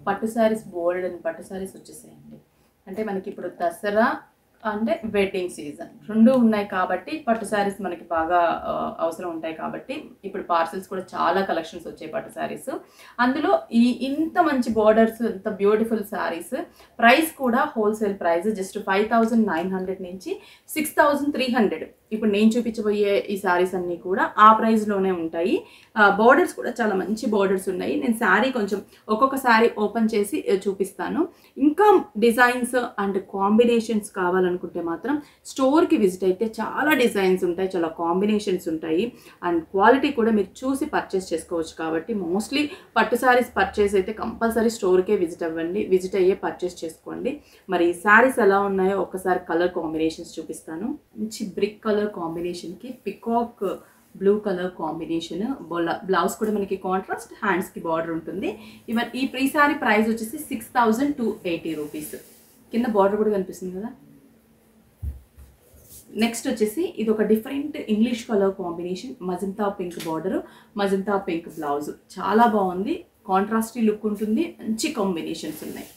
పట్టు శారీస్ బోల్డ్ అండ్ పట్టు శారీస్ వచ్చేసాయండి. అంటే మనకి ఇప్పుడు దసరా అంటే వెడ్డింగ్ సీజన్ రెండు ఉన్నాయి కాబట్టి పట్టు శారీస్ మనకి బాగా అవసరం ఉంటాయి కాబట్టి ఇప్పుడు పార్సల్స్ కూడా చాలా కలెక్షన్స్ వచ్చాయి పట్టు శారీస్. అందులో ఇంత మంచి బోర్డర్స్, ఇంత బ్యూటిఫుల్ శారీస్, ప్రైస్ కూడా హోల్సేల్ ప్రైస్ జస్ట్ 5900 నుంచి 6300. ఇప్పుడు నేను చూపించబోయే ఈ శారీస్ అన్నీ కూడా ఆ ప్రైస్లోనే ఉంటాయి. బోర్డర్స్ కూడా చాలా మంచి బోర్డర్స్ ఉన్నాయి. నేను శారీ కొంచెం ఒక్కొక్క శారీ ఓపెన్ చేసి చూపిస్తాను. ఇంకా డిజైన్స్ అండ్ కాంబినేషన్స్ కావాలనుకుంటే మాత్రం స్టోర్కి విజిట్ అయితే చాలా డిజైన్స్ ఉంటాయి, చాలా కాంబినేషన్స్ ఉంటాయి అండ్ క్వాలిటీ కూడా మీరు చూసి పర్చేస్ చేసుకోవచ్చు. కాబట్టి మోస్ట్లీ పట్టు శారీస్ పర్చేస్ అయితే కంపల్సరీ స్టోర్కే విజిట్ అవ్వండి, విజిట్ అయ్యే పర్చేస్ చేసుకోండి. మరి ఈ శారీస్ ఎలా ఉన్నాయో ఒక్కసారి కలర్ కాంబినేషన్స్ చూపిస్తాను. మంచి బ్రిక్ కలర్ కాంబినేషన్కి peacock blue colour combination, blouse కూడా మనకి కాంట్రాస్ట్, హ్యాండ్స్కి బార్డర్ ఉంటుంది. ఈ ప్రీ శారీ ప్రైస్ వచ్చేసి 6280 రూపీస్. కింద బార్డర్ కూడా కనిపిస్తుంది కదా. నెక్స్ట్ వచ్చేసి ఇది ఒక different English colour combination, magenta pink border, magenta pink blouse, చాలా బాగుంది. కాంట్రాస్టీ లుక్ ఉంటుంది, మంచి కాంబినేషన్స్ ఉన్నాయి.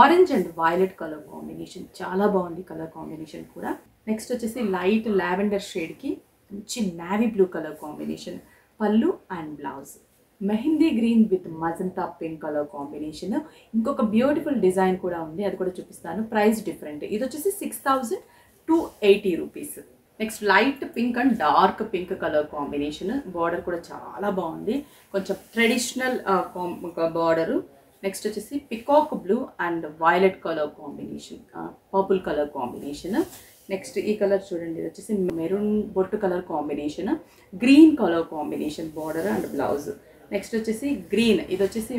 Orange and violet colour combination, చాలా బాగుంది కలర్ కాంబినేషన్ కూడా. నెక్స్ట్ వచ్చేసి లైట్ లావెండర్ షేడ్కి మంచి నావీ బ్లూ కలర్ కాంబినేషన్, పళ్ళు and blouse. Mehndi green with magenta pink colour combination. ఇంకొక బ్యూటిఫుల్ డిజైన్ కూడా ఉంది, అది కూడా చూపిస్తాను. Price different. ఇది వచ్చేసి 6280 rupees. Next light pink and dark pink colour combination, border కూడా చాలా బాగుంది, కొంచెం ట్రెడిషనల్ బార్డరు. నెక్స్ట్ వచ్చేసి peacock blue and violet colour combination, purple colour combination. Next ఈ కలర్ చూడండి, ఇది వచ్చేసి మెరూన్ బొట్టు colour combination, green colour combination border and blouse. Next వచ్చేసి గ్రీన్, ఇది వచ్చేసి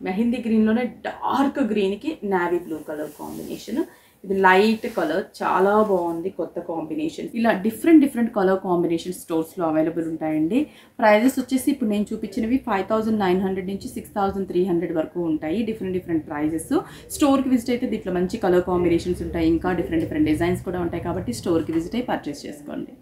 మెహందీ గ్రీన్లోనే డార్క్ గ్రీన్కి నావీ బ్లూ కలర్ కాంబినేషన్. ఇది లైట్ కలర్, చాలా బాగుంది, కొత్త కాంబినేషన్. ఇలా డిఫరెంట్ కలర్ కాంబినేషన్ స్టోర్స్లో అవైలబుల్ ఉంటాయండి. ప్రైజెస్ వచ్చేసి ఇప్పుడు నేను చూపించినవి 5900 నుంచి 6300 వరకు ఉంటాయి. Different prices. స్టోర్కి విజిట్ అయితే దీంట్లో మంచి కలర్ కాంబినేషన్స్ ఉంటాయి, ఇంకా డిఫరెంట్ డిజైన్స్ కూడా ఉంటాయి. కాబట్టి స్టోర్కి విజిట్ అయ్యి పర్చేస్ చేసుకోండి.